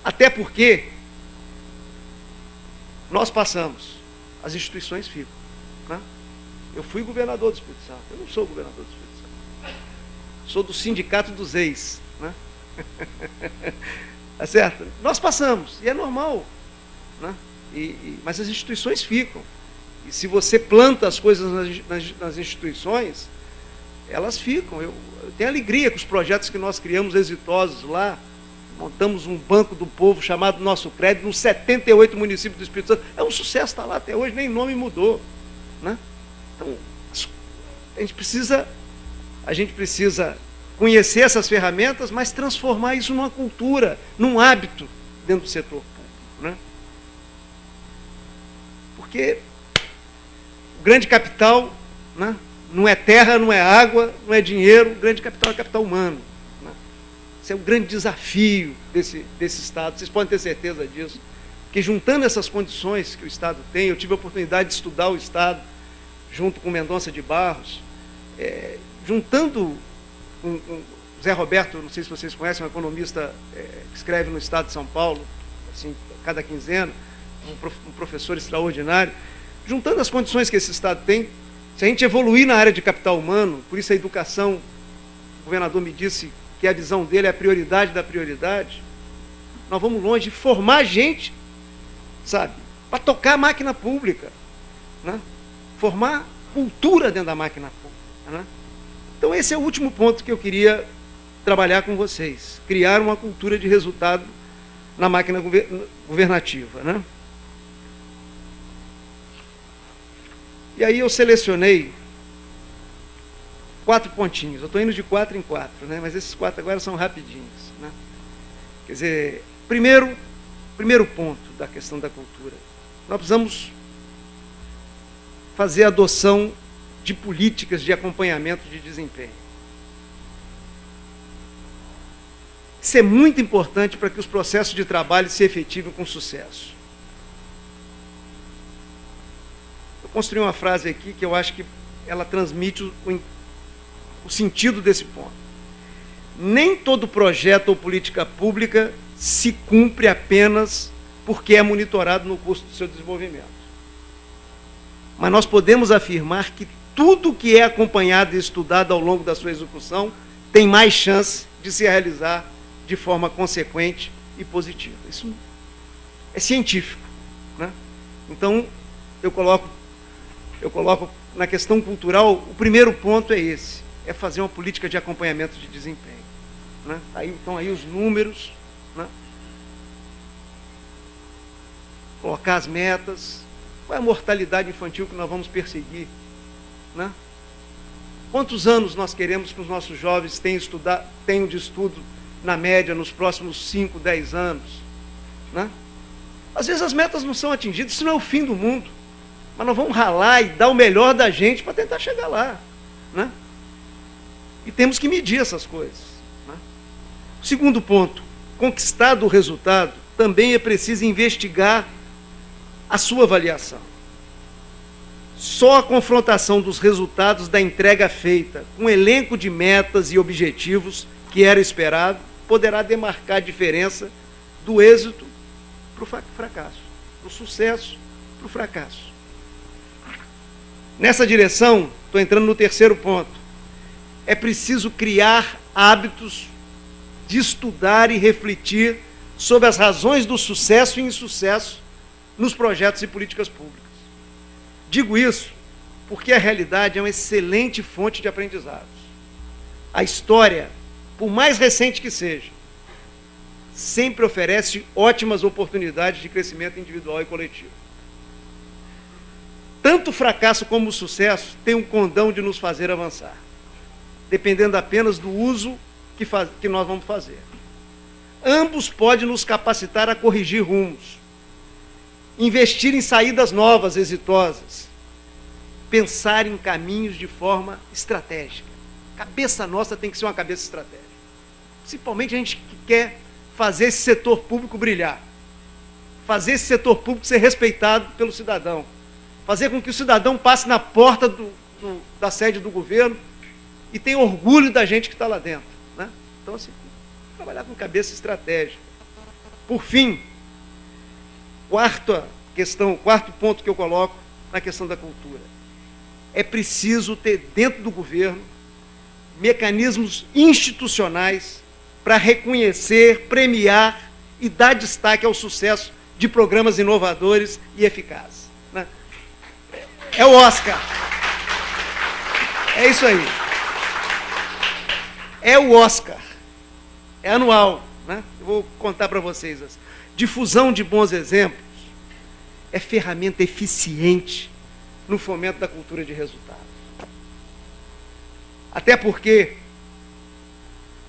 Até porque nós passamos, as instituições ficam, né? Eu fui governador do Espírito Santo. Eu não sou governador do Espírito Santo. Sou do sindicato dos ex. Né? Tá certo? Nós passamos, e é normal. Né? Mas as instituições ficam. E se você planta as coisas nas instituições, elas ficam. Eu tenho alegria com os projetos que nós criamos exitosos lá. Montamos um banco do povo chamado Nosso Crédito, nos 78 municípios do Espírito Santo. É um sucesso, está lá até hoje, nem nome mudou. Né? Então, a gente precisa conhecer essas ferramentas, mas transformar isso numa cultura, num hábito dentro do setor público. Né? Porque o grande capital, né, não é terra, não é água, não é dinheiro, o grande capital é capital humano. Né? Esse é o grande desafio desse Estado, vocês podem ter certeza disso. Porque juntando essas condições que o Estado tem, eu tive a oportunidade de estudar o Estado, junto com Mendonça de Barros, juntando com Zé Roberto, não sei se vocês conhecem, um economista que escreve no Estado de São Paulo, assim, cada quinzena, um professor extraordinário, juntando as condições que esse Estado tem, se a gente evoluir na área de capital humano, por isso a educação, o governador me disse que a visão dele é a prioridade da prioridade, nós vamos longe, formar gente, sabe, para tocar a máquina pública, né? Formar cultura dentro da máquina pública. Né? Então esse é o último ponto que eu queria trabalhar com vocês, criar uma cultura de resultado na máquina governativa. Né? E aí eu selecionei 4 pontinhos, eu estou indo de 4 em 4, né? Mas esses 4 agora são rapidinhos. Né? Quer dizer, primeiro ponto da questão da cultura, nós precisamos fazer a adoção de políticas de acompanhamento de desempenho. Isso é muito importante para que os processos de trabalho se efetivem com sucesso. Eu construí uma frase aqui que eu acho que ela transmite o sentido desse ponto. Nem todo projeto ou política pública se cumpre apenas porque é monitorado no curso do seu desenvolvimento. Mas nós podemos afirmar que tudo que é acompanhado e estudado ao longo da sua execução tem mais chance de se realizar de forma consequente e positiva. Isso é científico. Né? Então, eu coloco na questão cultural, o primeiro ponto é esse, é fazer uma política de acompanhamento de desempenho. Né? Estão aí os números, né? Colocar as metas. Qual é a mortalidade infantil que nós vamos perseguir? Né? Quantos anos nós queremos que os nossos jovens tenham de estudo, na média, nos próximos 5, 10 anos? Né? Às vezes as metas não são atingidas, isso não é o fim do mundo. Mas nós vamos ralar e dar o melhor da gente para tentar chegar lá. Né? E temos que medir essas coisas. Né? Segundo ponto, conquistado o resultado, também é preciso investigar a sua avaliação. Só a confrontação dos resultados da entrega feita com um elenco de metas e objetivos que era esperado poderá demarcar a diferença do êxito para o fracasso, do sucesso para o fracasso. Nessa direção, estou entrando no terceiro ponto, é preciso criar hábitos de estudar e refletir sobre as razões do sucesso e insucesso nos projetos e políticas públicas. Digo isso porque a realidade é uma excelente fonte de aprendizados. A história, por mais recente que seja, sempre oferece ótimas oportunidades de crescimento individual e coletivo. Tanto o fracasso como o sucesso têm um condão de nos fazer avançar, dependendo apenas do uso que nós vamos fazer. Ambos podem nos capacitar a corrigir rumos, investir em saídas novas, exitosas, pensar em caminhos de forma estratégica. A cabeça nossa tem que ser uma cabeça estratégica. Principalmente a gente que quer fazer esse setor público brilhar, fazer esse setor público ser respeitado pelo cidadão, fazer com que o cidadão passe na porta da sede do governo e tenha orgulho da gente que está lá dentro. Né? Então, assim, trabalhar com cabeça estratégica. Por fim, quarto ponto que eu coloco na questão da cultura. é preciso ter dentro do governo mecanismos institucionais para reconhecer, premiar e dar destaque ao sucesso de programas inovadores e eficazes, né? É o Oscar. É isso aí. É o Oscar. É anual, né? Eu vou contar para vocês. Difusão de bons exemplos é ferramenta eficiente no fomento da cultura de resultados. Até porque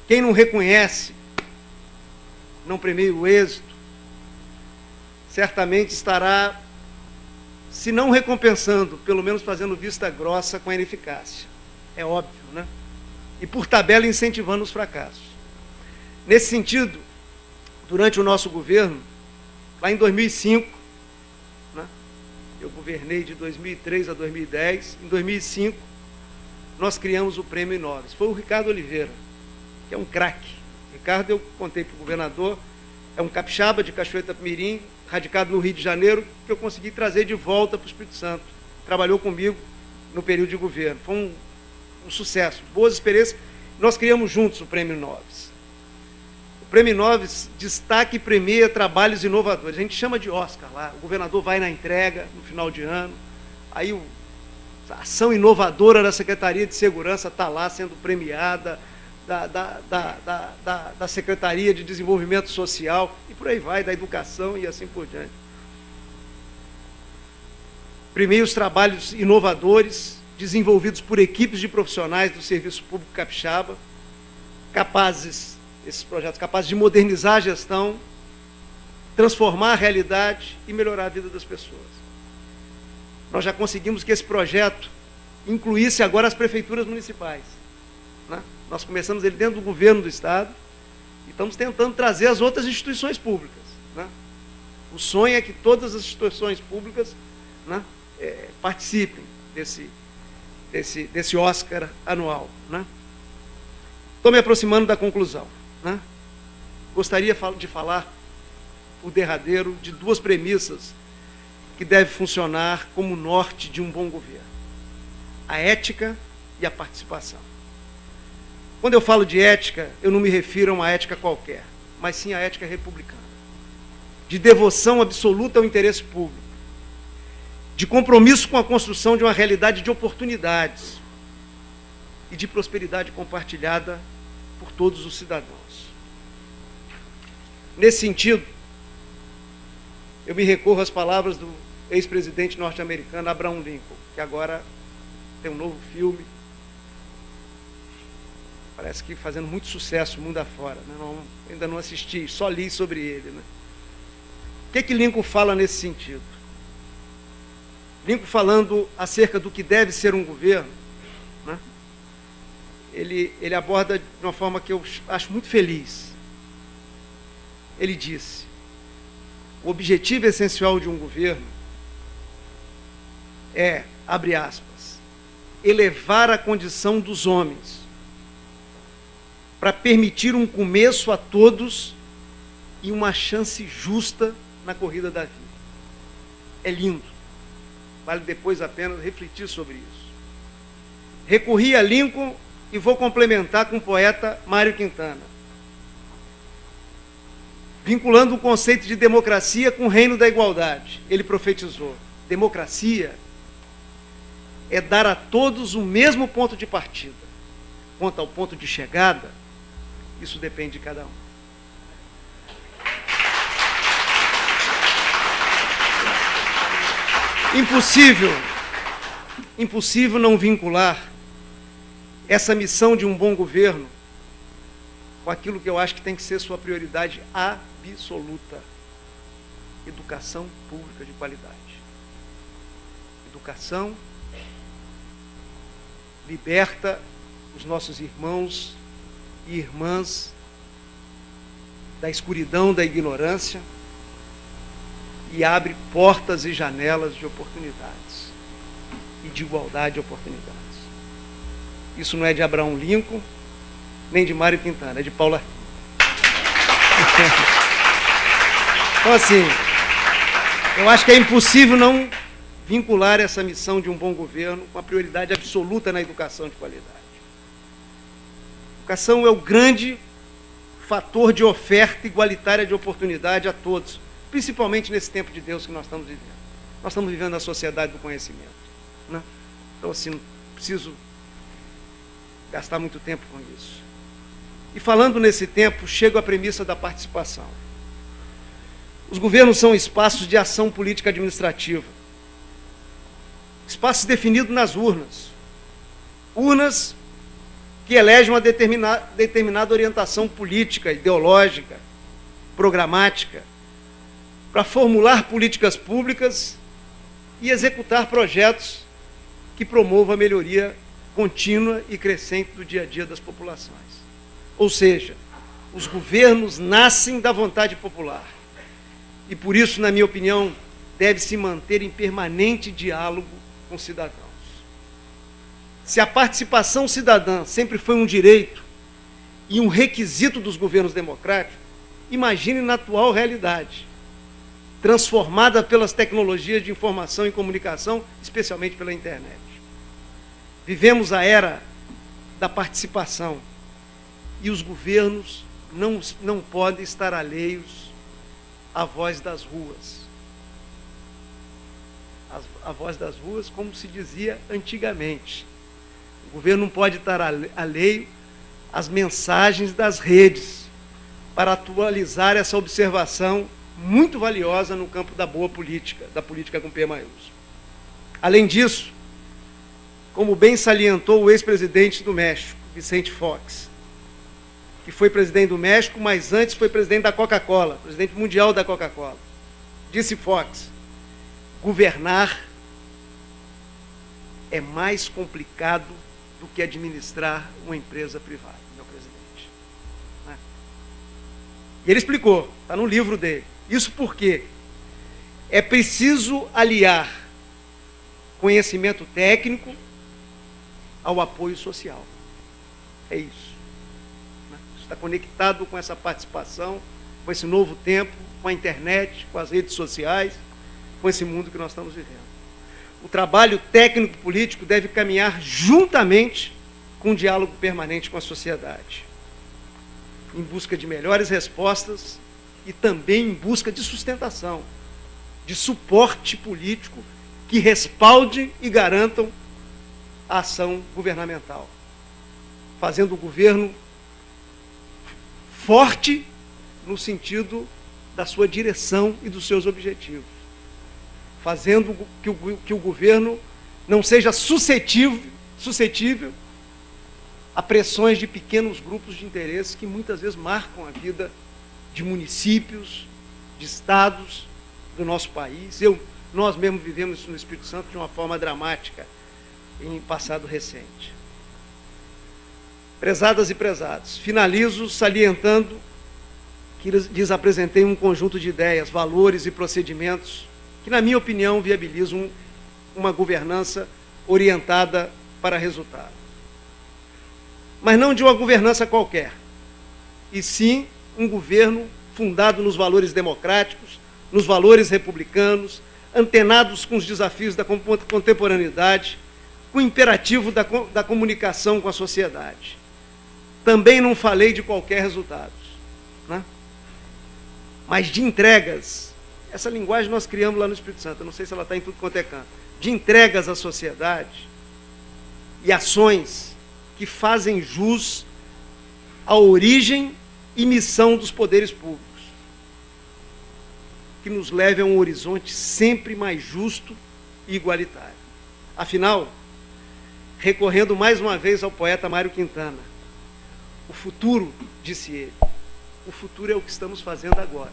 quem não reconhece, não premia o êxito, certamente estará, se não recompensando, pelo menos fazendo vista grossa com a ineficácia. É óbvio, né? E por tabela incentivando os fracassos. Nesse sentido, durante o nosso governo, lá em 2005, né, eu governei de 2003 a 2010, em 2005, nós criamos o Prêmio Inoves. Foi o Ricardo Oliveira, que é um craque. Ricardo, eu contei para o governador, é um capixaba de Cachoeira do Mirim, radicado no Rio de Janeiro, que eu consegui trazer de volta para o Espírito Santo. Trabalhou comigo no período de governo. Foi um sucesso, boas experiências. Nós criamos juntos o Prêmio Inoves. O Prêmio Inoves destaca e premia trabalhos inovadores. A gente chama de Oscar lá. O governador vai na entrega no final de ano. Aí a ação inovadora da Secretaria de Segurança está lá sendo premiada, da Secretaria de Desenvolvimento Social, e por aí vai, da educação e assim por diante. Premia os trabalhos inovadores desenvolvidos por equipes de profissionais do Serviço Público Capixaba, esses projetos capazes de modernizar a gestão, transformar a realidade e melhorar a vida das pessoas. Nós já conseguimos que esse projeto incluísse agora as prefeituras municipais, né? Nós começamos ele dentro do governo do Estado e estamos tentando trazer as outras instituições públicas, né? O sonho é que todas as instituições públicas, né, participem desse Oscar anual, né? Estou me aproximando da conclusão, né? Gostaria de falar o derradeiro de duas premissas que devem funcionar como norte de um bom governo: a ética e a participação. Quando eu falo de ética, eu não me refiro a uma ética qualquer, mas sim a ética republicana, de devoção absoluta ao interesse público, de compromisso com a construção de uma realidade de oportunidades e de prosperidade compartilhada por todos os cidadãos. Nesse sentido, eu me recorro às palavras do ex-presidente norte-americano Abraham Lincoln, que agora tem um novo filme, parece que fazendo muito sucesso mundo afora, né? Ainda não assisti, só li sobre ele, né? O que Lincoln fala nesse sentido? Lincoln, falando acerca do que deve ser um governo, né, ele aborda de uma forma que eu acho muito feliz. Ele disse: o objetivo essencial de um governo é, abre aspas, elevar a condição dos homens para permitir um começo a todos e uma chance justa na corrida da vida. É lindo. Vale depois apenas refletir sobre isso. Recorri a Lincoln e vou complementar com o poeta Mário Quintana, vinculando o conceito de democracia com o reino da igualdade. Ele profetizou: democracia é dar a todos o mesmo ponto de partida. Quanto ao ponto de chegada, isso depende de cada um. Impossível não vincular essa missão de um bom governo com aquilo que eu acho que tem que ser sua prioridade absoluta: educação pública de qualidade. Educação liberta os nossos irmãos e irmãs da escuridão, da ignorância, e abre portas e janelas de oportunidades e de igualdade de oportunidades. Isso não é de Abraham Lincoln, nem de Mário Quintana, é de Paulo Arthur. Então, assim, eu acho que é impossível vincular essa missão de um bom governo com a prioridade absoluta na educação de qualidade. A educação é o grande fator de oferta igualitária de oportunidade a todos, principalmente nesse tempo de Deus que nós estamos vivendo. Nós estamos vivendo a sociedade do conhecimento, né? Então, assim, não preciso gastar muito tempo com isso. E falando nesse tempo, chego à premissa da participação. Os governos são espaços de ação política administrativa, espaços definidos nas urnas. Urnas que elegem uma determinada orientação política, ideológica, programática, para formular políticas públicas e executar projetos que promovam a melhoria contínua e crescente do dia a dia das populações. Ou seja, os governos nascem da vontade popular e, por isso, na minha opinião, deve se manter em permanente diálogo com os cidadãos. Se a participação cidadã sempre foi um direito e um requisito dos governos democráticos, imagine na atual realidade, transformada pelas tecnologias de informação e comunicação, especialmente pela internet. Vivemos a era da participação e os governos não podem estar alheios à voz das ruas. A voz das ruas, como se dizia antigamente. O governo não pode estar alheio às mensagens das redes para atualizar essa observação muito valiosa no campo da boa política, da política com P maiúsculo. Além disso, como bem salientou o ex-presidente do México, Vicente Fox, que foi presidente do México, mas antes foi presidente da Coca-Cola, presidente mundial da Coca-Cola. Disse Fox: governar é mais complicado do que administrar uma empresa privada, meu presidente. Né? E ele explicou, está no livro dele. Isso porque é preciso aliar conhecimento técnico ao apoio social. É isso. Né? Isso está conectado com essa participação, com esse novo tempo, com a internet, com as redes sociais, com esse mundo que nós estamos vivendo. O trabalho técnico-político deve caminhar juntamente com um diálogo permanente com a sociedade, em busca de melhores respostas e também em busca de sustentação, de suporte político que respalde e garantam a ação governamental, fazendo o governo forte no sentido da sua direção e dos seus objetivos, fazendo que o governo não seja suscetível a pressões de pequenos grupos de interesse que muitas vezes marcam a vida de municípios, de estados do nosso país. Nós mesmos vivemos isso no Espírito Santo de uma forma dramática em passado recente. Prezadas e prezados, finalizo salientando que lhes apresentei um conjunto de ideias, valores e procedimentos que, na minha opinião, viabilizam uma governança orientada para resultado. Mas não de uma governança qualquer, e sim um governo fundado nos valores democráticos, nos valores republicanos, antenados com os desafios da contemporaneidade, com o imperativo da comunicação com a sociedade. Também não falei de qualquer resultado, né? Mas de entregas. Essa linguagem nós criamos lá no Espírito Santo, eu não sei se ela está em tudo quanto é canto. De entregas à sociedade e ações que fazem jus à origem e missão dos poderes públicos, que nos leve a um horizonte sempre mais justo e igualitário. Afinal, recorrendo mais uma vez ao poeta Mário Quintana, o futuro, disse ele, o futuro é o que estamos fazendo agora.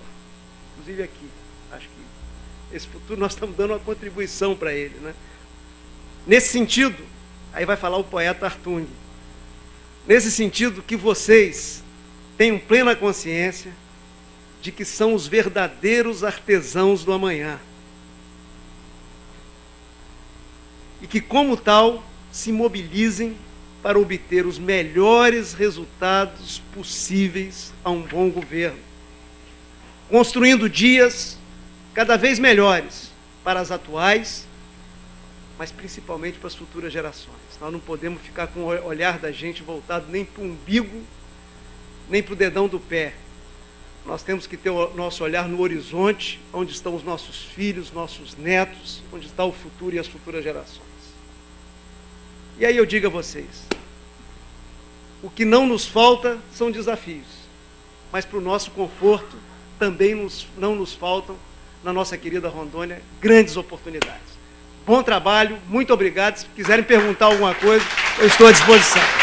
Inclusive aqui, acho que esse futuro nós estamos dando uma contribuição para ele, né? Nesse sentido, aí vai falar o poeta Artung, nesse sentido que vocês tenham plena consciência de que são os verdadeiros artesãos do amanhã. E que, como tal, se mobilizem para obter os melhores resultados possíveis a um bom governo, construindo dias cada vez melhores para as atuais mas principalmente para as futuras gerações. Nós não podemos ficar com o olhar da gente voltado nem para o umbigo, nem para o dedão do pé. Nós temos que ter o nosso olhar no horizonte, onde estão os nossos filhos, nossos netos, onde está o futuro e as futuras gerações. E aí eu digo a vocês, o que não nos falta são desafios, mas para o nosso conforto também não nos faltam, na nossa querida Rondônia, grandes oportunidades. Bom trabalho, muito obrigado. Se quiserem perguntar alguma coisa, eu estou à disposição.